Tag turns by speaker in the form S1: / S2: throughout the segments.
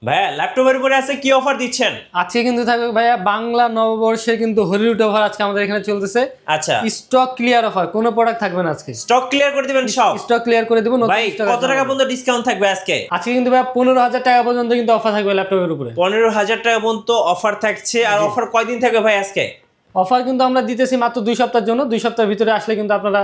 S1: ভাইয়া ল্যাপটপের উপরে আছে কি অফার দিচ্ছেন?
S2: আজকে কিন্তু থাকবে ভাইয়া বাংলা নববর্ষের কিন্তু হলিউড অফার আজকে আমাদের এখানে চলতেছে।
S1: আচ্ছা,
S2: স্টক ক্লিয়ার অফার, কোনো প্রোডাক্ট থাকবে না আজকে।
S1: স্টক ক্লিয়ার করে দিবেন সব?
S2: স্টক ক্লিয়ার করে দেব।
S1: ভাই কত টাকা পর্যন্ত ডিসকাউন্ট থাকবে আজকে?
S2: আজকে কিন্তু ভাইয়া 15,000 টাকা পর্যন্ত কিন্তু অফার থাকবে ল্যাপটপের উপরে।
S1: 15,000 টাকা পর্যন্ত অফার থাকছে। আর অফার কয়দিন থাকবে ভাই আজকে?
S2: অফার কিন্তু আমরা দিতেছি মাত্র 2 সপ্তাহের জন্য। 2 সপ্তাহের ভিতরে আসলে কিন্তু আপনারা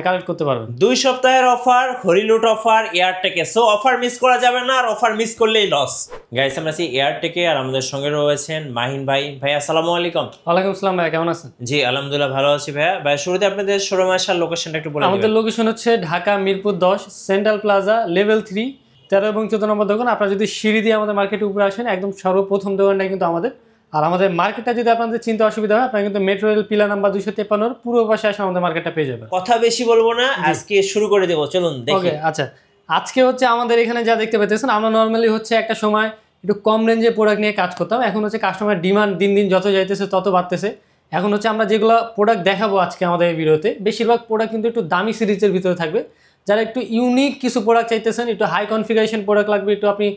S2: কালেক্ট করতে পারবেন।
S1: 2 সপ্তাহের অফার, হলিউড অফার এয়ারটেকে। সো অফার মিস করা যাবে না, আর অফার মিস করলেই লস। গাইস, আমরা আছি এয়ারটেকে, আর আমাদের সঙ্গে রয়েছেন মাহিন ভাই। ভাই আসসালামু আলাইকুম।
S2: ওয়ালাইকুম আসসালাম ভাই, কেমন আছেন?
S1: জি আলহামদুলিল্লাহ ভালো আছি ভাইয়া। ভাই শুরুতে আপনাদের শোরুম আসার লোকেশনটা একটু বলে দিবেন।
S2: আমাদের লোকেশন হচ্ছে Dhaka Mirpur 10 central plaza level 3 13 এবং 14 নম্বর দোকান। আপনারা যদি সিঁড়ি দিয়ে আমাদের মার্কেটের উপরে আসেন, একদম সর্বপ্রথম দোকানটাই কিন্তু আমাদের। আর আমাদের মার্কেটটা যদি আপনাদের চিন্তা অসুবিধা হয়, আপনারা কিন্তু মেট্রো রেল পিলার নাম্বার 253 পুরো পাশে আসে আমাদের মার্কেটটা পেয়ে যাবেন।
S1: কথা বেশি বলবো না, আজকে শুরু করে দেব, চলুন দেখি।
S2: ওকে, আচ্ছা। আজকে হচ্ছে আমাদের এখানে যা দেখতে পাচ্ছেন, আমরা নর্মালি হচ্ছে একটা সময় একটু কম রেঞ্জে প্রোডাক্ট নিয়ে কাজ করতাম। এখন হচ্ছে কাস্টমার ডিমান্ড দিন দিন যত যাইতেছে তত বাড়তেছে। এখন হচ্ছে আমরা যেগুলো প্রোডাক্ট দেখাবো আজকে আমাদের এই ভিডিওতে, বেশিরভাগ প্রোডাক্ট কিন্তু একটু দামি সিরিজের ভিতরে থাকবে। যারা একটু ইউনিক কিছু প্রোডাক্ট চাইতেছেন, একটু হাই কনফিগারেশন প্রোডাক্ট লাগবে, একটু আপনি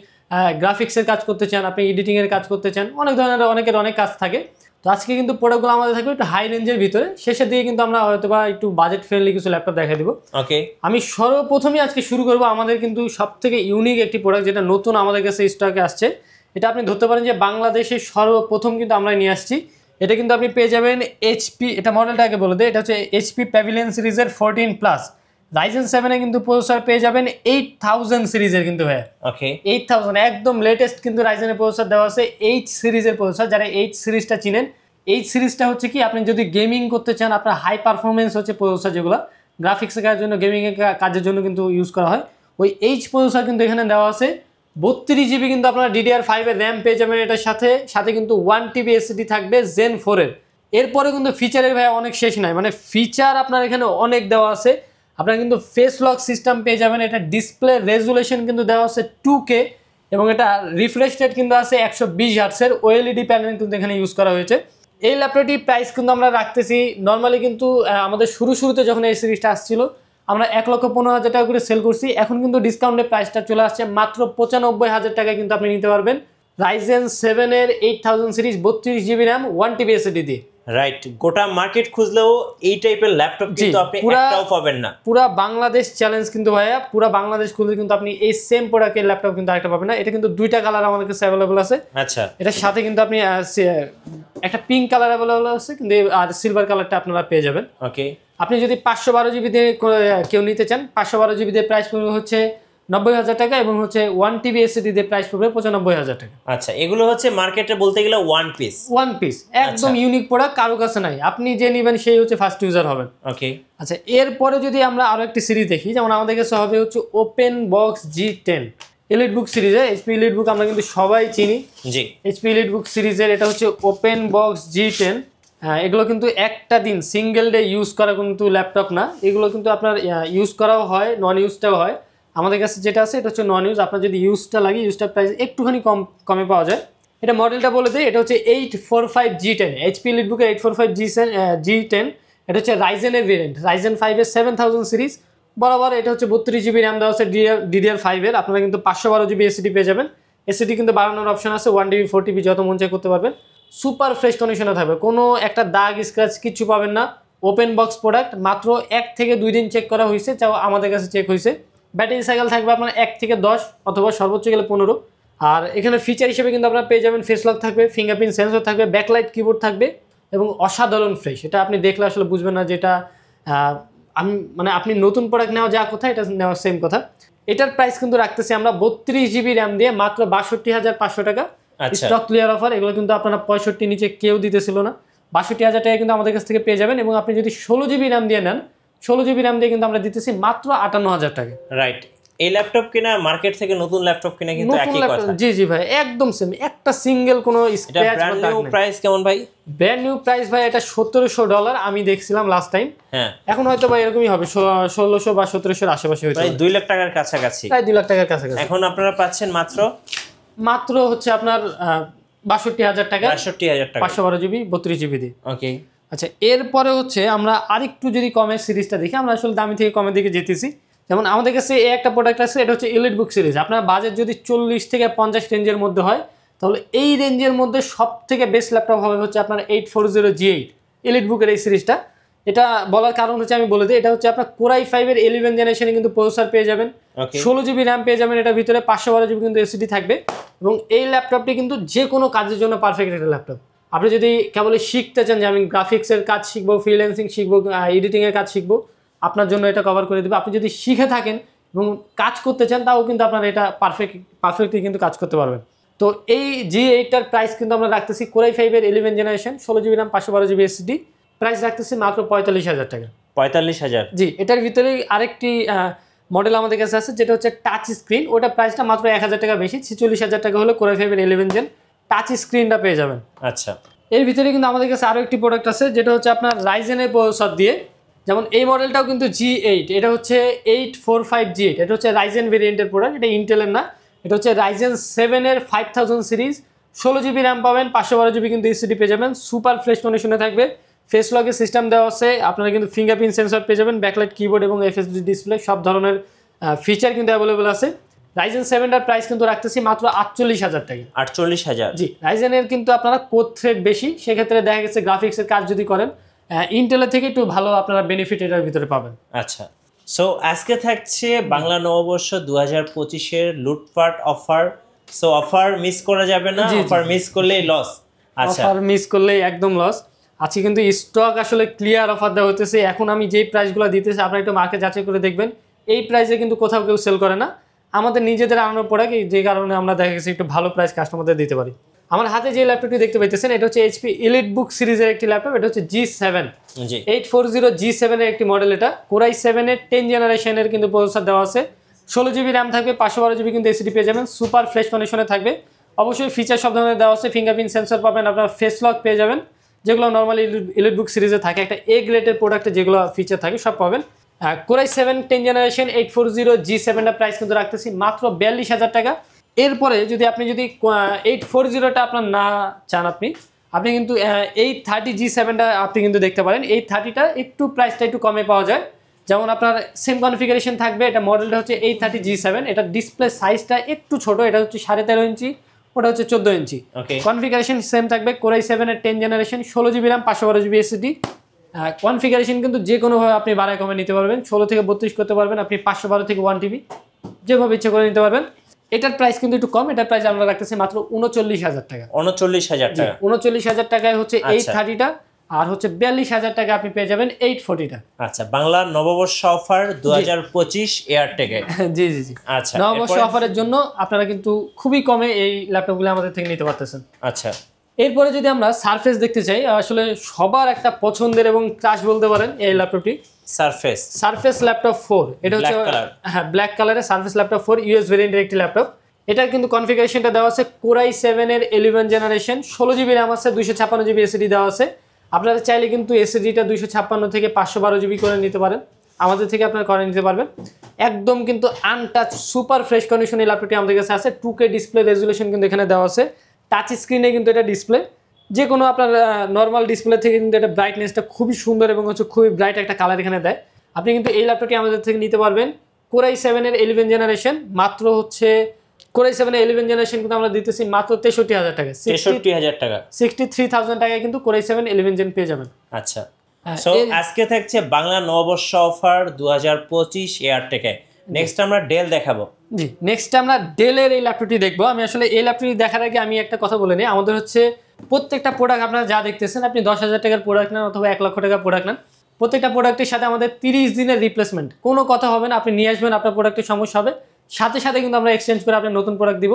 S2: গ্রাফিক্সের কাজ করতে চান, আপনি এডিটিংয়ের কাজ করতে চান, অনেক ধরনের অনেকের অনেক কাজ থাকে। তো আজকে কিন্তু প্রোডাক্টগুলো আমাদের থাকবে একটু হাই রেঞ্জের ভিতরে। শেষের দিকে কিন্তু আমরা হয়তো বা একটু বাজেট ফ্রেন্ডলি কিছু ল্যাপটপ দেখা দিব।
S1: ওকে,
S2: আমি সর্বপ্রথমে আজকে শুরু করব আমাদের কিন্তু সবথেকে ইউনিক একটি প্রোডাক্ট, যেটা নতুন আমাদের কাছে স্টকে আসছে। এটা আপনি ধরতে পারেন যে বাংলাদেশের সর্বপ্রথম কিন্তু আমরা নিয়ে আসছি। এটা কিন্তু আপনি পেয়ে যাবেন এইচপি, এটা মডেলটাকে বলে দেয়, এটা হচ্ছে এইচপি প্যাভিলিয়ন সিরিজের 14+। রাইজেন 7 কিন্তু প্রসেসর পেয়ে যাবেন 8000 সিরিজের কিন্তু ভাই।
S1: ওকে,
S2: 8000 একদম লেটেস্ট কিন্তু রাইজেনের প্রসেসর দেওয়া আছে। 8 সিরিজের প্রসেসর, যারা 8 সিরিজটা চিনেন, এই সিরিজটা হচ্ছে কি, আপনি যদি গেমিং করতে চান, আপনার হাই পারফরমেন্স হচ্ছে প্রসেসর, যেগুলো গ্রাফিক্সের কাজের জন্য, গেমিংয়ের কাজের জন্য কিন্তু ইউজ করা হয়, ওই এইচ প্রসেসর কিন্তু এখানে দেওয়া আছে। 32 জিবি কিন্তু আপনারা DDR5 এর র্যাম পেয়ে যাবেন এটার সাথে। সাথে কিন্তু 1 TB SSD থাকবে Zen 4 এর। এরপরে কিন্তু ফিচারের ভাই অনেক শেষ নাই, মানে ফিচার আপনার এখানে অনেক দেওয়া আছে। আপনারা কিন্তু ফেস লক সিস্টেম পেয়ে যাবেন। এটা ডিসপ্লে রেজুলেশন কিন্তু দেওয়া আছে 2K, এবং এটা রিফ্রেশ রেট কিন্তু আছে 120 হার্টসের OLED প্যানেল কিন্তু এখানে ইউজ করা হয়েছে। এই ল্যাপটপটির প্রাইস কিন্তু আমরা রাখতেছি নর্মালি কিন্তু আমাদের শুরুতে যখন এই সিরিজটা আসছিল, আমরা 1,15,000 টাকা করে সেল করছি। এখন কিন্তু ডিসকাউন্টের প্রাইসটা চলে আসছে মাত্র 95,000 টাকায় কিন্তু আপনি নিতে পারবেন রাইজেন 7 এর 8000 series 32 GB RAM 1 TB SSD দিয়ে।
S1: রাইট, গোটা মার্কেট খুঁজলেও এই টাইপের ল্যাপটপ কিন্তু আপনি একটাও পাবেন না।
S2: পুরা বাংলাদেশ চ্যালেঞ্জ কিন্তু ভাইয়া, পুরা বাংলাদেশ খুঁজলে কিন্তু আপনি এই সেম প্রোডাক্টের ল্যাপটপ কিন্তু আরেকটা পাবেন না। এটা কিন্তু দুইটা কালার আমাদের কাছে অ্যাভেলেবল আছে।
S1: আচ্ছা,
S2: এটার সাথে কিন্তু আপনি একটা পিঙ্ক কালার অ্যাভেলেবল আছে, কিন্তু আর সিলভার কালারটা আপনারা পেয়ে যাবেন।
S1: ওকে,
S2: আপনি যদি 512 জিবি দিয়ে কেউ নিতে চান, 512 জিবি দিয়ে প্রাইস পড়বে হচ্ছে 90,000 টাকা, এবং হচ্ছে 1 TB SSD দিয়ে প্রাইস পড়বে 95,000 টাকা।
S1: আচ্ছা, এগুলো হচ্ছে মার্কেটে বলতে গেলে ওয়ান পিস,
S2: একদম ইউনিক প্রোডাক্ট, কারো কাছে নাই। আপনি যে নেবেন সেই হচ্ছে ফার্স্ট ইউজার হবেন।
S1: ওকে,
S2: আচ্ছা, এরপরে যদি আমরা আরো একটি সিরিজ দেখি, যেমন আমাদের কাছে হবে হচ্ছে ওপেন বক্স G10 এলিট বুক সিরিজের। এইচপি এলিট বুক আমরা কিন্তু সবাই চিনি।
S1: জি,
S2: এইচপি এলিট বুক সিরিজের এটা হচ্ছে ওপেন বক্স G10। এগুলো কিন্তু একটা দিন সিঙ্গেল ডে ইউজ করা কিন্তু ল্যাপটপ না, এগুলো কিন্তু আপনার ইউজ করাও হয়, নন ইউজটাও হয়। আমাদের কাছে যেটা আছে এটা হচ্ছে নন ইউজ। আপনার যদি ইউজটা লাগে, ইউজটার প্রাইস একটুখানি কমে পাওয়া যায়। এটা মডেলটা বলে দেয়, এটা হচ্ছে 845 G10 এইচপি এলিট বুকের 845 G10। এটা হচ্ছে রাইজেনের ভেরিয়েন্ট, রাইজেন 5 এর 7000 সিরিজ বরাবর। এটা হচ্ছে 32 জিবি র্যাম দেওয়া আছে DDR5 এর। আপনারা কিন্তু 512 জিবি এসএসডি পেয়ে যাবেন। এসএসডি কিন্তু বাড়ানোর অপশন আছে, 1 TB 4 TB যত মন চাই করতে পারবেন। সুপার ফ্রেশ কন্ডিশনে থাকবে, কোনো একটা দাগ স্ক্র্যাচ কিচ্ছু পাবেন না। ওপেন বক্স প্রোডাক্ট, মাত্র 1 থেকে 2 দিন চেক করা হয়েছে, চাও আমাদের কাছে চেক হয়েছে। ব্যাটারি সাইকেল থাকবে আপনার 1 থেকে 10 অথবা সর্বোচ্চ গেলে 15। আর এখানে ফিচার হিসেবে কিন্তু আপনারা পেয়ে যাবেন ফেস লক থাকবে, ফিঙ্গারপ্রিন্ট সেন্সর থাকবে, ব্যাকলাইট কিবোর্ড থাকবে, এবং অসাধারণ ফ্রেশ। এটা আপনি দেখলে আসলে বুঝবেন না যে এটা আমি মানে আপনি নতুন প্রোডাক্ট নেওয়া যা কথা, এটা নেওয়া সেম কথা। এটার প্রাইস কিন্তু রাখতেছি আমরা 32 জিবি র্যাম দিয়ে মাত্র 62,500 টাকা। স্টক ক্লিয়ার অফার, এগুলো কিন্তু আপনারা 65 নিচে কেউ দিতেছিল না। 62,000 টাকা কিন্তু আমাদের কাছ থেকে পেয়ে যাবেন। এবং আপনি যদি 16 জিবি র্যাম দিয়ে নেন, 16 জিবি র্যাম দিয়ে কিন্তু আমরা দিতেছি মাত্র 58,000 টাকা।
S1: রাইট, এই ল্যাপটপ কিনা মার্কেট থেকে নতুন ল্যাপটপ কিনা কিন্তু একই কথা।
S2: জি জি ভাই, একদম সেম, একটা সিঙ্গেল কোনো স্ক্র্যাচ বা দাগ নেই।
S1: প্রাইস কেমন ভাই?
S2: ব্র্যান্ড নিউ প্রাইস ভাই এটা $1,700 আমি দেখছিলাম লাস্ট টাইম।
S1: হ্যাঁ,
S2: এখন হয়তো ভাই এরকমই হবে, 1,600 বা 1,700 এর আশেপাশে হইতে
S1: প্রায় 2 লাখ টাকার কাছাকাছি।
S2: প্রায় 2 লাখ টাকার কাছাকাছি।
S1: এখন আপনারা পাচ্ছেন মাত্র
S2: হচ্ছে আপনার 62,000 টাকা,
S1: 62,000 টাকা,
S2: 512 জিবি 32 জিবি দিয়ে।
S1: ওকে,
S2: আচ্ছা, এরপরে হচ্ছে আমরা আরেকটু যদি কমের সিরিজটা দেখি, আমরা আসলে দামি থেকে কমের দিকে যেতেছি। যেমন আমাদের কাছে এই একটা প্রোডাক্ট আছে, এটা হচ্ছে এলিট বুক সিরিজ। আপনার বাজেট যদি 40 থেকে 50 রেঞ্জের মধ্যে হয়, তাহলে এই রেঞ্জের মধ্যে সব থেকে বেস্ট ল্যাপটপ হবে হচ্ছে আপনার 840G8 এলিট বুকের এই সিরিজটা। এটা বলার কারণ হচ্ছে আমি বলে দিই, এটা হচ্ছে আপনার কোরাই 5-এর 11 জেনারেশনে কিন্তু প্রসেসর পেয়ে যাবেন, 16GB র্যাম পেয়ে যাবেন, এটার ভিতরে 512GB কিন্তু এসএসডি থাকবে। এবং এই ল্যাপটপটি কিন্তু যে কোনো কাজের জন্য পারফেক্ট একটা ল্যাপটপ। আপনি যদি কেবল শিখতে চান যে আমি গ্রাফিক্সের কাজ শিখবো, ফ্রিল্যান্সিং শিখবো, এডিটিংয়ের কাজ শিখবো, আপনার জন্য এটা কভার করে দেবে। আপনি যদি শিখে থাকেন এবং কাজ করতে চান, তাও কিন্তু আপনার এটা পারফেক্টলি কিন্তু কাজ করতে পারবেন। তো এই G8টার প্রাইস কিন্তু আমরা রাখতেছি কোরাই 5-এর 11 generation, 16GB RAM, 512GB SSD, price রাখতেছি মাত্র 45,000 টাকা।
S1: 45,000?
S2: জি, এটার ভিতরে আরেকটি মডেল আমাদের কাছে আছে যেটা হচ্ছে টাচ স্ক্রিন, ওটা প্রাইসটা মাত্র 1,000 টাকা বেশি, 46,000 টাকা হলে কোরাই 5-এর 11 জেন টাচ স্ক্রিনটা পেয়ে যাবেন।
S1: আচ্ছা,
S2: এর ভিতরে কিন্তু আমাদের কাছে আরও একটি প্রোডাক্ট আছে যেটা হচ্ছে আপনার রাইজেনের প্রসেসর দিয়ে। যেমন এই মডেলটাও কিন্তু G8, এটা হচ্ছে 845G8, এটা হচ্ছে রাইজেন ভেরিয়েন্টের প্রোডাক্ট, এটা ইন্টেলের না, এটা হচ্ছে রাইজেন 7-এর 5000 সিরিজ, 16GB র্যাম পাবেন, 512GB কিন্তু এসএসডি পেয়ে যাবেন, সুপার ফ্রেশ কন্ডিশনে থাকবে, ফেস লকের সিস্টেম দেওয়া আছে, আপনারা কিন্তু ফিঙ্গারপ্রিন্ট সেন্সর পেয়ে যাবেন, ব্যাকলাইট কিবোর্ড এবং এফএসডি ডিসপ্লে, সব ধরনের ফিচার কিন্তু অ্যাভেলেবল আছে। রাইজেন 7টার প্রাইস কিন্তু রাখতেছি মাত্র 48,000 টাকা।
S1: 48,000?
S2: জি, রাইজেনের কিন্তু আপনারা কোর থ্রেড বেশি, সেক্ষেত্রে দেখা গেছে গ্রাফিক্সের কাজ যদি করেন ইন্টেলের থেকে একটু ভালো আপনারা বেনিফিট এটার ভিতরে পাবেন।
S1: আচ্ছা, সো আজকে থাকছে বাংলা নববর্ষ 2025-এর লুটপাট অফার। সো অফার মিস করা যাবে না, অফার মিস করলেই লস। আচ্ছা,
S2: অফার মিস করলেই একদম লস। আজকে কিন্তু স্টক আসলে ক্লিয়ার অফার দেওয়া হতেছে। এখন আমি যেই প্রাইসগুলো দিতেছি আপনারা একটু মার্কেট যাচাই করে দেখবেন, এই প্রাইসে কিন্তু কোথাও কেউ সেল করে না। আমাদের নিজেদের আনানোর প্রোডাক্ট, যে কারণে আমরা দেখা গেছে একটু ভালো প্রাইস কাস্টমারদের দিতে পারি। আমার হাতে যে ল্যাপটপটি দেখতে পাইতেছেন এটা হচ্ছে HP এলিট বুক সিরিজের একটি ল্যাপটপ, এটা হচ্ছে G7 840G7 এর একটি মডেল। এটা কোরাই 7-এর 10 জেনারেশনের কিন্তু প্রসেসর দেওয়া আছে, 16GB র্যাম থাকবে, 512GB কিন্তু এসএসডি পেয়ে যাবেন, সুপার ফ্রেশ কন্ডিশনে থাকবে। অবশ্যই ফিচার সব ধরনের দেওয়া আছে, ফিঙ্গারপ্রিন্ট সেন্সর পাবেন, আপনার ফেস লক পেয়ে যাবেন, যেগুলো নর্মালি এলিট বুক সিরিজে থাকে, একটা এ গ্রেডের প্রোডাক্টে যেগুলো ফিচার থাকে সব পাবেন। কোরাই 7 10 জেনারেশন 840G7 প্রাইস কিন্তু রাখতেছি মাত্র 42,000 টাকা। এরপরে যদি 840টা আপনার না চান, আপনি কিন্তু 830G7টা আপনি কিন্তু দেখতে পারেন। 830টা একটু প্রাইসটা একটু কমে পাওয়া যায়, যেমন আপনার সেম কনফিগারেশন থাকবে। এটা মডেলটা হচ্ছে 830G7, এটা ডিসপ্লে সাইজটা একটু ছোট, এটা হচ্ছে 13.5 ইঞ্চি, ওটা হচ্ছে 14 ইঞ্চি। কনফিগারেশন সেম থাকবে, কোরাই 7-এর 10 generation, 16GB RAM, 512GB SSD. Configuration কিন্তু যে কোনোভাবে আপনি বাড়ায় কমে নিতে পারবেন, 16 থেকে 32 করতে পারবেন, আপনি 512 থেকে 1TB যেভাবে ইচ্ছে করে নিতে পারবেন। এটার প্রাইস কিন্তু একটু কম, এটার প্রাইস আমরা রাখতেছি মাত্র 39,000 টাকা।
S1: 39,000 টাকা?
S2: 39,000 টাকায় হচ্ছে 830টা, আর হচ্ছে 42,000 টাকা আপনি পেয়ে যাবেন 840টা।
S1: আচ্ছা, বাংলা নববর্ষ অফার 2025 এয়ারটেকে।
S2: জি জি জি, আচ্ছা, নববর্ষ অফারের জন্য আপনারা কিন্তু খুবই কমে এই ল্যাপটপগুলো আমাদের থেকে নিতে পারতেছেন।
S1: আচ্ছা,
S2: এরপরে যদি আমরা সারফেস দেখতে চাই, আসলে সবার একটা পছন্দের এবং ক্রাশ বলতে পারেন এই ল্যাপটপটি, সারফেস ল্যাপটপ 4। এটা হচ্ছে ব্ল্যাক কালারের সারফেস ল্যাপটপ 4 ইউএস ভেরিয়েন্টের একটি ল্যাপটপ। এটার কিন্তু কনফিগারেশনটা দেওয়া আছে কোরাই 7-এর 11 জেনারেশন, 16GB র্যাম আছে, 256GB এসএসডি দেওয়া আছে। আপনারা চাইলে কিন্তু এসএসডিটা 256 থেকে 512GB করে নিতে পারেন, আমাদের থেকে আপনারা করে নিতে পারবেন। একদম কিন্তু আনটাচ সুপার ফ্রেশ কন্ডিশন এই ল্যাপটপটি আমাদের কাছে আছে। 2K ডিসপ্লে রেজুলেশন কিন্তু এখানে দেওয়া আছে, টাচ স্ক্রিনে কিন্তু এটা ডিসপ্লে, যে কোনো আপনার নর্মাল ডিসপ্লে থেকে কিন্তু এটা ব্রাইটনেসটা খুবই সুন্দর এবং হচ্ছে খুবই ব্রাইট একটা কালার এখানে দেয়। আপনি কিন্তু এই ল্যাপটপটি আমাদের থেকে নিতে পারবেন কোরাই 7-এর 11 জেনারেশন, মাত্র হচ্ছে কোরাই 7-এর 11 জেনারেশন কিন্তু আমরা দিতেছি মাত্র 63,000 টাকা।
S1: 63,000 টাকা,
S2: 63,000 টাকায় কিন্তু কোরাই 7 11 জেন পেয়ে যাবেন।
S1: আচ্ছা, সো আজকে থাকছে বাংলা নববর্ষ অফার 2025 এয়ারটেকে। নেক্সট আমরা ডেল দেখাবো।
S2: জি, নেক্সট আমরা ডেলের এই ল্যাপটপটি দেখবো। আমি আসলে এই ল্যাপটপটি দেখার আগে আমি একটা কথা বলে নিই, আমাদের হচ্ছে প্রত্যেকটা প্রোডাক্ট আপনারা যা দেখতেছেন, আপনি 10,000 টাকার প্রোডাক্ট নেন অথবা 1 লক্ষ টাকার প্রোডাক্ট নেন, প্রত্যেকটা প্রোডাক্টের সাথে আমাদের 30 দিনের রিপ্লেসমেন্ট, কোনো কথা হবে না। আপনি নিয়ে আসবেন, আপনার প্রোডাক্টের সমস্যা হবে, সাথে সাথে কিন্তু আমরা এক্সচেঞ্জ করে আপনার নতুন প্রোডাক্ট দিব।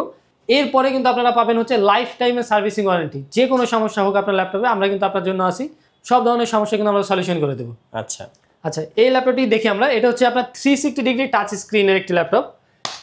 S2: এরপরে কিন্তু আপনারা পাবেন হচ্ছে লাইফ টাইমের সার্ভিসিং ওয়ারেন্টি, যে কোনো সমস্যা হোক আপনার ল্যাপটপে, আমরা কিন্তু আপনার জন্য আসি, সব ধরনের সমস্যা কিন্তু আমরা সলিউশন করে দেবো।
S1: আচ্ছা
S2: আচ্ছা, এই ল্যাপটপটি দেখি আমরা। এটা হচ্ছে আপনার 360 ডিগ্রি টাচ স্ক্রিনের একটি ল্যাপটপ।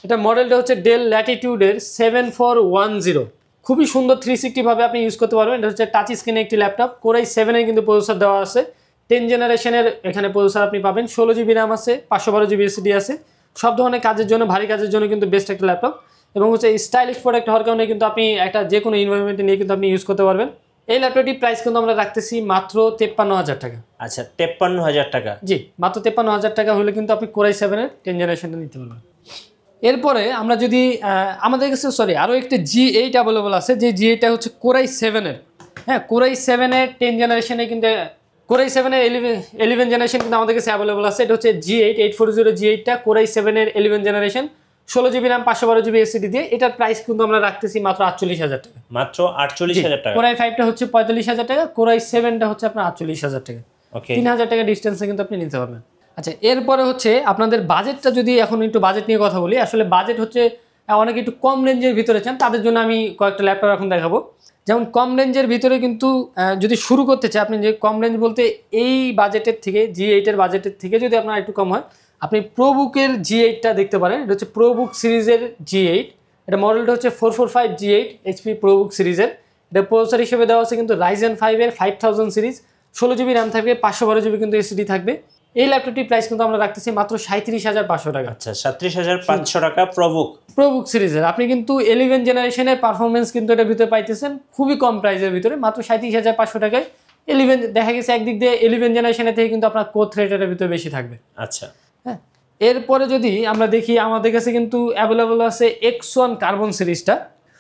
S2: এটা মডেলটা হচ্ছে ডেল ল্যাটিটিউডের 7410, খুবই সুন্দর 360 ভাবে আপনি ইউজ করতে পারবেন। এটা হচ্ছে টাচ স্ক্রিনের একটি ল্যাপটপ, কোরাই 7-এর কিন্তু প্রসেসর দেওয়া আছে, 10 জেনারেশনের এখানে প্রসেসর আপনি পাবেন, 16GB র্যাম আছে, 512GB এসএসডি আছে, সব ধরনের কাজের জন্য, ভারী কাজের জন্য কিন্তু বেস্ট একটা ল্যাপটপ। এবং হচ্ছে স্টাইলিশ প্রোডাক্ট হওয়ার কারণে কিন্তু আপনি একটা যে কোনো এনভায়রনমেন্টে নিয়ে কিন্তু আপনি ইউজ করতে পারবেন। এই ল্যাপটপটির প্রাইস কিন্তু আমরা রাখতেছি মাত্র 53,000 টাকা।
S1: আচ্ছা 53,000 টাকা।
S2: জি, মাত্র 53,000 টাকা হলে কিন্তু আপনি কোরাই 7 এর 10 জেনারেশনটা নিতে পারবেন। এরপরে আমরা যদি আমাদের কাছে আরও একটা G8 অ্যাভেলেবল আছে, যে G8টা হচ্ছে কোরাই 7 এর, হ্যাঁ কোরাই 7 এর 10 জেনারেশনে কিন্তু কোরাই 7 এর 11 জেনারেশন কিন্তু আমাদের কাছে অ্যাভেলেবল আছে। এটা হচ্ছে G8 840 G8টা কোরাই 7 এর 11 generation, 16GB RAM 512GB SSD দিয়ে। এটার প্রাইস কিন্তু আমরা রাখতেছি মাত্র 48,000 টাকা।
S1: মাত্র 48,000 টাকা।
S2: কোরাই 5টা হচ্ছে 45,000 টাকা, কোরাই 7টা হচ্ছে আপনার 48,000 টাকা।
S1: ওকে
S2: 3,000 টাকা ডিস্টেন্সে কিন্তু আপনি নিতে পারবেন। আচ্ছা এরপরে হচ্ছে আপনাদের বাজেটটা, যদি এখন একটু বাজেট নিয়ে কথা বলি, আসলে বাজেট হচ্ছে অনেকে একটু কম রেঞ্জের ভিতরে চান, তাদের জন্য আমি কয়েকটা ল্যাপটপ এখন দেখাবো। যেমন কম রেঞ্জের ভিতরে কিন্তু যদি শুরু করতে চাই আপনি, যে কম রেঞ্জ বলতে এই বাজেটের থেকে G8 এর বাজেটের থেকে যদি আপনার একটু কম হয়, আপনি প্রোবুকের G8টা দেখতে পারেন। এটা হচ্ছে প্রোবুক সিরিজের G8, এটা মডেলটা হচ্ছে 445 G8 HP প্রোবুক সিরিজের। এটা প্রসেসর হিসেবে দেওয়া আছে কিন্তু Ryzen 5 এর 5000 সিরিজ, 16GB RAM থাকবে, 512GB কিন্তু SSD থাকবে। এই ল্যাপটপটির প্রাইস কিন্তু আমরা রাখতেছি মাত্র 37,500 টাকা।
S1: আচ্ছা 37,500 টাকা
S2: প্রোবুক সিরিজের আপনি কিন্তু 11 জেনারেশনের পারফরমেন্স কিন্তু এটার ভিতরে পাইতেছেন খুবই কম প্রাইসের ভিতরে, মাত্র 37,500 টাকায়। 11 দেখা গেছে একদিক দিয়ে 11 জেনারেশনের থেকে কিন্তু আপনার কোর থ্রেডের ভিতরে বেশি থাকবে।
S1: আচ্ছা
S2: হ্যাঁ, এরপরে যদি আমরা দেখি আমাদের কাছে কিন্তু অ্যাভেলেবল আছে X1 কার্বন সিরিজটা,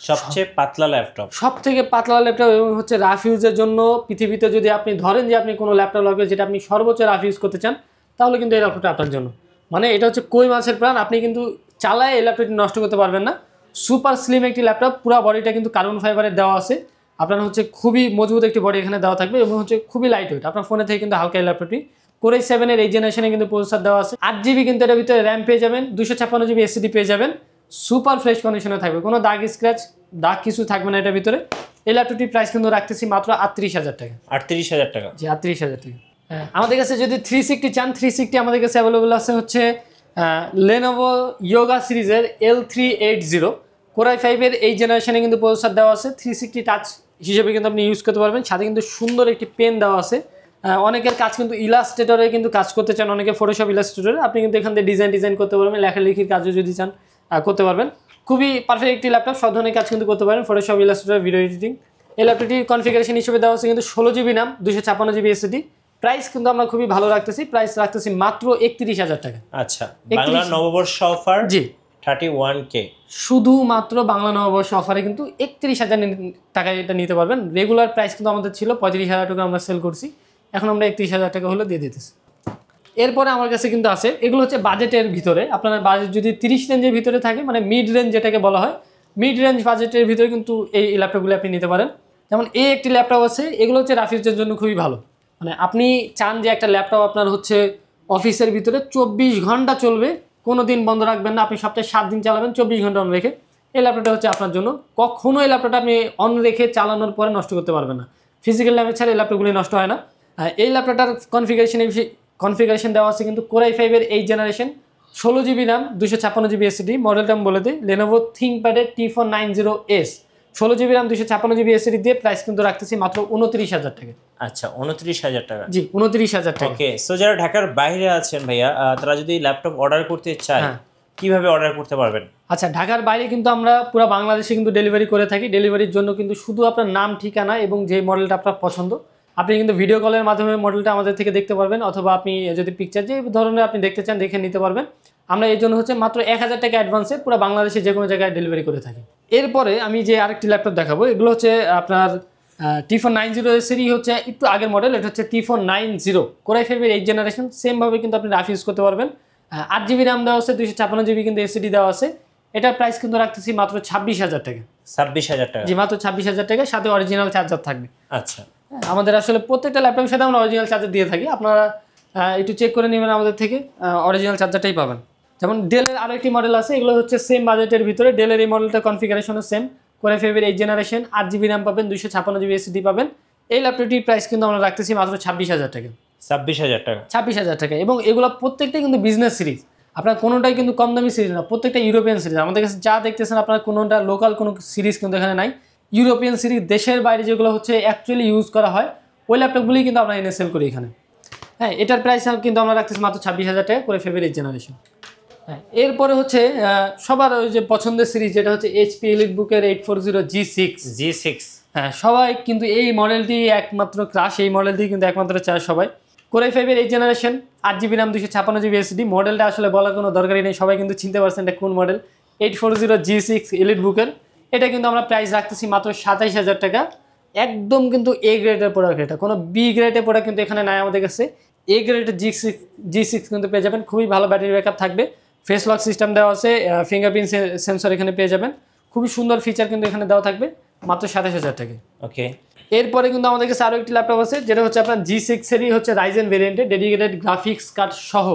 S1: সবচেয়ে পাতলা ল্যাপটপ,
S2: সব থেকে পাতলা ল্যাপটপ, এবং হচ্ছে রাফ ইউজের জন্য পৃথিবীতে যদি আপনি ধরেন যে আপনি কোনো ল্যাপটপ লাগবে যেটা আপনি সর্বোচ্চ রাফ ইউজ করতে চান, তাহলে কিন্তু এই ল্যাপটপটা আপনার জন্য। মানে এটা হচ্ছে কই মাছের প্রাণ, আপনি কিন্তু চালায় এই ল্যাপটপটি নষ্ট করতে পারবেন না। সুপার স্লিম একটি ল্যাপটপ, পুরো বডিটা কিন্তু কার্বন ফাইবারের দেওয়া আছে। আপনার হচ্ছে খুবই মজবুত একটি বডি এখানে দেওয়া থাকবে, এবং হচ্ছে খুবই লাইট ওয়েট। আপনার ফোনে থেকে কিন্তু হালকা এই ল্যাপটপটি। কোরাই 7 এর এই জেনারেশনে কিন্তু প্রসেসর দেওয়া আছে, 8GB কিন্তু এটার ভিতরে র্যাম পেয়ে যাবেন, 256GB SSD পেয়ে যাবেন, সুপার ফ্রেশ কন্ডিশনে থাকবে, কোনো দাগ স্ক্র্যাচ দাগ কিছু থাকবে না এটার ভিতরে। এই ল্যাপটপটির প্রাইস কিন্তু রাখতেছি মাত্র 38,000 টাকা।
S1: 38,000 টাকা।
S2: জি 38,000 টাকা। হ্যাঁ, আমাদের কাছে যদি 360 চান, 360 আমাদের কাছে অ্যাভেলেবল আছে হচ্ছে Lenovo Yoga সিরিজের L380 কোরাই 5 এর এই জেনারেশনে কিন্তু প্রসেসর দেওয়া আছে। 360 টাচ হিসেবে কিন্তু আপনি ইউজ করতে পারবেন, সাথে কিন্তু সুন্দর একটি পেন দেওয়া আছে। অনেকের কাজ কিন্তু ইলাস্ট্রেটরে কিন্তু কাজ করতে চান, অনেকে ফটোশপ ইলাস্ট্রেটরে, আপনি কিন্তু এখান থেকে ডিজাইন করতে পারবেন, লেখালেখির কাজও যদি চান করতে পারবেন। খুবই পারফেক্ট একটি ল্যাপটপ, সব ধরনের কাজ কিন্তু করতে পারেন, ফটোশপ ইলাস্ট্রেটর ভিডিও এডিটিং। এই ল্যাপটপটির কনফিগারেশন হিসেবে দেওয়া আছে কিন্তু 16GB RAM 256GB SSD। Price কিন্তু আমরা খুবই ভালো রাখতেছি, প্রাইস রাখতেছি মাত্র 31,000 টাকা।
S1: আচ্ছা বাংলা নববর্ষ অফার
S2: জি
S1: 31K,
S2: শুধুমাত্র বাংলা নববর্ষ অফারে কিন্তু 31,000 টাকায় এটা নিতে পারবেন। রেগুলার প্রাইস কিন্তু আমাদের ছিল 35,000 টাকা, আমরা সেল করছি, এখন আমরা 31,000 টাকা হলে দিয়ে দিতেছি। এরপরে আমার কাছে কিন্তু আছে, এগুলো হচ্ছে বাজেটের ভিতরে। আপনার বাজেট যদি 30 রেঞ্জের ভিতরে থাকে, মানে মিড রেঞ্জ যেটাকে বলা হয়, মিড রেঞ্জ বাজেটের ভিতরে কিন্তু এই ল্যাপটপগুলো আপনি নিতে পারেন। যেমন এই একটি ল্যাপটপ আছে, এগুলো হচ্ছে রাফ ইউজের জন্য খুবই ভালো। মানে আপনি চান যে একটা ল্যাপটপ আপনার হচ্ছে অফিসের ভিতরে 24 ঘন্টা চলবে, কোনো দিন বন্ধ রাখবেন না, আপনি সপ্তাহে 7 দিন চালাবেন, 24 ঘন্টা অন রেখে। এই ল্যাপটপটা হচ্ছে আপনার জন্য। কখনো এই ল্যাপটপটা আপনি অন রেখে চালানোর পরে নষ্ট করতে পারবেন না, ফিজিক্যাল ড্যামেজ ছাড়া এই ল্যাপটপগুলি নষ্ট হয় না। এই ল্যাপটপটার কনফিগারেশন দেওয়া আছে কিন্তু কোরাই 5 এর 8 generation, 16GB RAM 256GB SSD। মডেলটা আমি বলে দিই, Lenovo ThinkPad T490S, 16GB RAM 256GB SSD দিয়ে প্রাইস কিন্তু রাখতেছি মাত্র 29,000 টাকা।
S1: আচ্ছা 29,000 টাকা।
S2: জি 29,000 টাকা।
S1: ওকে, সো যারা ঢাকার বাইরে আছেন ভাইয়া, তারা যদি ল্যাপটপ অর্ডার করতে চায় কিভাবে অর্ডার করতে পারবেন?
S2: আচ্ছা, ঢাকার বাইরে কিন্তু আমরা পুরো বাংলাদেশে কিন্তু ডেলিভারি করে থাকি। ডেলিভারির জন্য কিন্তু শুধু আপনার নাম, ঠিকানা এবং যে মডেলটা আপনার পছন্দ, আপনি কিন্তু ভিডিও কলের মাধ্যমে মডেলটা আমাদের থেকে দেখতে পারবেন, অথবা আপনি যদি পিকচার যে ধরনের আপনি দেখতে চান দেখে নিতে পারবেন। আমরা এই জন্য হচ্ছে মাত্র 1,000 টাকা অ্যাডভান্সে পুরো বাংলাদেশে যে কোনো জায়গায় ডেলিভারি করে থাকি। এরপরে আমি যে আরেকটি ল্যাপটপ দেখাবো, এগুলো হচ্ছে আপনার T490 এরই হচ্ছে একটু আগের মডেল। এটা হচ্ছে T490 কোরাই 5 এর 8 জেনারেশন। সেমভাবে কিন্তু আপনি রাফ ইউজ করতে পারবেন। 8GB RAM দেওয়া আছে, 256GB কিন্তু SSD দেওয়া আছে। এটার প্রাইস কিন্তু রাখতেছি মাত্র 26,000 টাকা।
S1: 26,000 টাকা?
S2: জি মাত্র 26,000 টাকা, সাথে অরিজিনাল চার্জার থাকবে।
S1: আচ্ছা,
S2: আমাদের আসলে প্রত্যেকটা ল্যাপটপের সাথে আমরা অরিজিনাল চার্জার দিয়ে থাকি, আপনারা একটু চেক করে নেবেন আমাদের থেকে, অরিজিনাল চার্জারটাই পাবেন। যেমন ডেলের আরও একটি মডেল আছে, এগুলো হচ্ছে সেম বাজেটের ভিতরে। ডেলের এই মডেলটা কনফিগারেশনও সেম, কোরাই 5 এর 8 জেনারেশন, 8GB RAM পাবেন, 256GB SSD পাবেন। এই ল্যাপটপটির প্রাইস কিন্তু আমরা রাখতেছি মাত্র 26,000 টাকা।
S1: 26,000 টাকা?
S2: 26,000 টাকা। এবং এগুলো প্রত্যেকটাই কিন্তু বিজনেস সিরিজ, আপনার কোনোটাই কিন্তু কম দামি সিরিজ না, প্রত্যেকটা ইউরোপিয়ান সিরিজ। আমাদের কাছে যা দেখতেছেন আপনার কোনোটা লোকাল কোনো সিরিজ কিন্তু এখানে নাই, ইউরোপিয়ান সিরিজ। দেশের বাইরে যেগুলো হচ্ছে অ্যাকচুয়ালি ইউজ করা হয় ওই ল্যাপটপগুলি কিন্তু আমরা এনে সেল করি এখানে। হ্যাঁ, এটার প্রাইস কিন্তু আমরা রাখতেছি মাত্র 26,000 টাকা করে, কোরাই 5 এর 8 জেনারেশন। হ্যাঁ, এরপরে হচ্ছে সবার ওই যে পছন্দের সিরিজ, যেটা হচ্ছে HP EliteBook এর 840 G6। হ্যাঁ, সবাই কিন্তু এই মডেলটি একমাত্র ক্রাশ, এই মডেলটি কিন্তু একমাত্র চায় সবাই। কোর i5 এর 8 generation, 8GB RAM, 256GB SSD। মডেলটা আসলে বলার কোনো দরকারই নেই, সবাই কিন্তু চিনতে পারছেন এটা কোন মডেল। 840G6 এলিট বুকের। এটা কিন্তু আমরা প্রাইস রাখতেছি মাত্র 27,000 টাকা। একদম কিন্তু এ গ্রেডের প্রোডাক্ট, এটা কোনো বি গ্রেডের প্রোডাক্ট কিন্তু এখানে নাই আমাদের কাছে। এ গ্রেডের G6 কিন্তু পেয়ে যাবেন, খুবই ভালো ব্যাটারি ব্যাকআপ থাকবে, ফেস লক সিস্টেম দেওয়া আছে, ফিঙ্গারপ্রিন্ট সেন্সর এখানে পেয়ে যাবেন, খুবই সুন্দর ফিচার কিন্তু এখানে দেওয়া থাকবে মাত্র 27,000 টাকা।
S1: ওকে,
S2: এরপরে কিন্তু আমাদের কাছে আরও একটি ল্যাপটপ আছে, যেটা হচ্ছে আপনার G6 এরই হচ্ছে রাইজেন ভেরিয়েন্টে ডেডিকেটেড গ্রাফিক্স কার্ড সহ।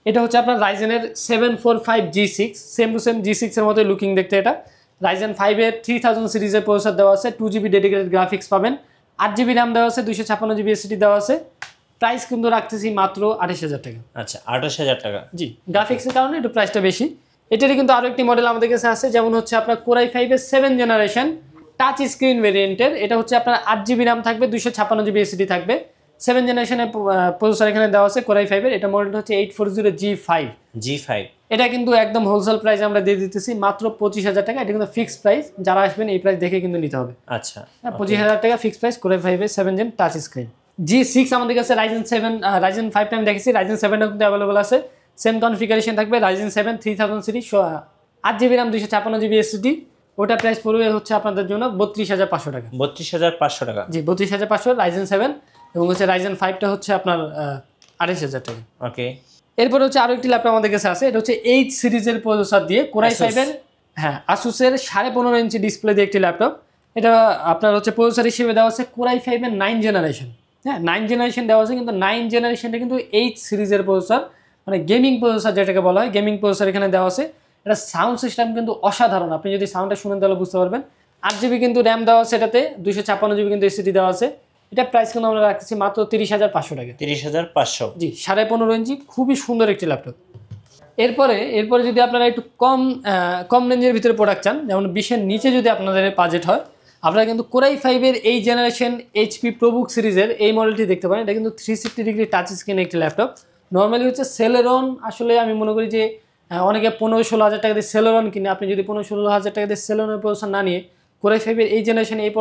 S2: এটা হচ্ছে আপনার রাইজেনের 745G6, same to same G6 এর মতোই লুকিং দেখতে। এটা রাইজেন 5 এর 3000 সিরিজের প্রসেসর দেওয়া আছে, 2GB ডেডিকেটেড গ্রাফিক্স পাবেন, 8GB RAM দেওয়া আছে, 256GB SSD দেওয়া আছে। প্রাইস কিন্তু রাখতেছি মাত্র 28,000 টাকা।
S1: আচ্ছা 28,000 টাকা।
S2: জি, গ্রাফিক্সের কারণে একটু প্রাইসটা বেশি। এটারই কিন্তু আরও একটি মডেল আমাদের কাছে আছে, যেমন হচ্ছে আপনার কোর i5 এর 7 জেনারেশন টাচ স্ক্রিন ভেরিয়েন্টের। এটা হচ্ছে আপনার 8GB RAM থাকবে, 256GB SSD থাকবে, 7 জেনারেশনের প্রসেসর এখানে দেওয়া আছে কোর i5 এর। এটা মডেলটা হচ্ছে 840G5। এটা কিন্তু একদম হোলসেল প্রাইস আমরা দিয়ে দিতেছি মাত্র 25,000 টাকা। এটা কিন্তু ফিক্সড প্রাইস, যারা আসবেন এই প্রাইস দেখে কিন্তু নিতে হবে।
S1: আচ্ছা,
S2: 25,000 টাকা ফিক্সড প্রাইস কোর i5 এর 7 জেন টাচ স্ক্রিন। G6 আমাদের কাছে রাইজেন 5 টাইম দেখেছি, রাইজেন 7 কিন্তু অ্যাভেলেবল আছে, সেম কনফিগারেশন থাকবে, Ryzen 7 3000 series, 8GB RAM, 256GB SSD। ওটা প্রাইস পড়বে হচ্ছে আপনাদের জন্য 32,500 টাকা।
S1: 32,500 টাকা।
S2: জি, 32,500 রাইজেন 7, এবং হচ্ছে রাইজেন 5টা হচ্ছে আপনার 28,000 টাকা।
S1: ওকে,
S2: এরপর হচ্ছে আরো একটি ল্যাপটপ আমাদের কাছে আছে, এটা হচ্ছে 8 সিরিজের প্রসেসর দিয়ে কোর i5 এর, হ্যাঁ আসুসের 15.5 ইঞ্চি ডিসপ্লে দিয়ে একটি ল্যাপটপ। এটা আপনার হচ্ছে প্রসেসর হিসেবে দেওয়া আছে কোর i5 এর 9 জেনারেশন। হ্যাঁ, 9 জেনারেশন দেওয়া আছে, কিন্তু 9 জেনারেশনটা কিন্তু 8 সিরিজের প্রসেসর, মানে গেমিং প্রসেসর যেটাকে বলা হয়, গেমিং প্রসেসর এখানে দেওয়া আছে। এটা সাউন্ড সিস্টেম কিন্তু অসাধারণ, আপনি যদি সাউন্ডটা শুনেন তাহলে বুঝতে পারবেন। 8GB কিন্তু র্যাম দেওয়া আছে এটাতে, 256GB কিন্তু SSD দেওয়া আছে। এটা প্রাইস কিন্তু আমরা রাখছি মাত্র 30,500 টাকা।
S1: 30,500।
S2: জি, 15.5 ইঞ্চি, খুবই সুন্দর একটি ল্যাপটপ। এরপরে যদি আপনারা একটু কম রেঞ্জের ভিতরে প্রোডাক্ট চান, যেমন 20-এর নিচে যদি আপনাদের বাজেট হয়, আপনারা কিন্তু কোর i5 এর এই জেনারেশন HP প্রোবুক সিরিজের এই মডেলটি দেখতে পারেন। এটা কিন্তু 360 ডিগ্রি টাচ স্ক্রিন একটি ল্যাপটপ। নর্মালি হচ্ছে সেলেরন, আসলে আমি মনে করি যে অনেকে 15-16 হাজার টাকা দিয়ে সেলেরন কিনে, আপনি যদি 15-16 হাজার টাকা দিয়ে সেলেরনের প্রসেসর না নিয়ে কোর i5 এর এই জেনারেশন এই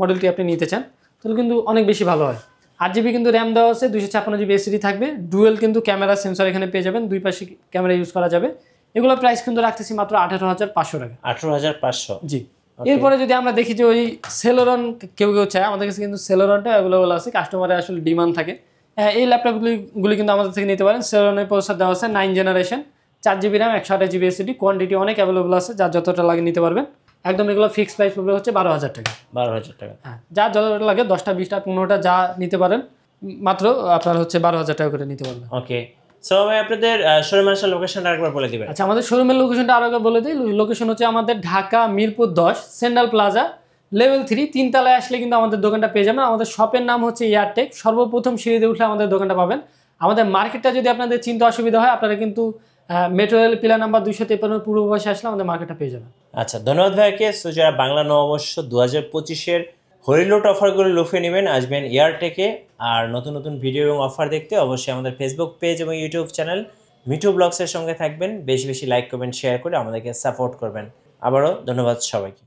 S2: মডেলটি আপনি নিতে চান, তাহলে কিন্তু অনেক বেশি ভালো হয়। 8GB কিন্তু র্যাম দেওয়া আছে, 256GB SSD থাকবে, ডুয়েল কিন্তু ক্যামেরা সেন্সর এখানে পেয়ে যাবেন, দুই পাশে ক্যামেরা ইউজ করা যাবে। এগুলোর প্রাইস কিন্তু রাখতেছি মাত্র 18,500 টাকা।
S1: 18,500।
S2: জি, এরপরে যদি আমরা দেখি যে ওই সেলেরন কেউ চায়, আমাদের কাছে কিন্তু সেলেরনটা অ্যাভেলেবল আছে, কাস্টমারের আসলে ডিমান্ড থাকে। এই ল্যাপটপগুলি কিন্তু আমাদের থেকে নিতে পারেন। সেলেরনের প্রসেসর দেওয়া আছে 9 generation, 4GB RAM, 128GB SSD, quantity অনেক অ্যাভেলেবল আছে, যার যতটা লাগে নিতে পারবেন। একদম এগুলো ফিক্সড প্রাইস পড়বে হচ্ছে 12,000 টাকা।
S1: 12,000 টাকা।
S2: হ্যাঁ, যার যতটা লাগে 10টা 20টা 15টা যা নিতে পারেন, মাত্র আপনার হচ্ছে 12,000 টাকা করে নিতে পারবেন।
S1: ওকে, সো আমি আপনাদের শোরুমের লোকেশনটা আরেকবার বলে দিবেন।
S2: আচ্ছা, আমাদের শোরুমের লোকেশনটা আরো একবার বলে দিই। লোকেশন হচ্ছে আমাদের Dhaka Mirpur 10 central plaza level 3 3 তলায় আসলে কিন্তু আমাদের দোকানটা পেয়ে যাবেন। আমাদের শপের নাম হচ্ছে এয়ারটেক, সর্বপ্রথম সিঁড়িতে উঠলে আমাদের দোকানটা পাবেন। আমাদের মার্কেটটা যদি আপনাদের চিনতে অসুবিধা হয়, আপনারা কিন্তু মেট্রো রেল পিলার নাম্বার 253 পূর্ব পাশে আসলে আমাদের মার্কেটটা পেয়ে যাবেন।
S1: আচ্ছা, ধন্যবাদ ভাইকে। সো যারা বাংলা নববর্ষ 2025-এর হরিলুট অফারগুলো লুফে নেবেন, আসবেন এয়ারটেকে। আর নতুন নতুন ভিডিও এবং অফার দেখতে অবশ্যই আমাদের ফেসবুক পেজ এবং ইউটিউব চ্যানেল মিঠু ব্লগসের সঙ্গে থাকবেন। বেশি বেশি লাইক, কমেন্ট, শেয়ার করে আমাদেরকে সাপোর্ট করবেন। আবারও ধন্যবাদ সবাইকে।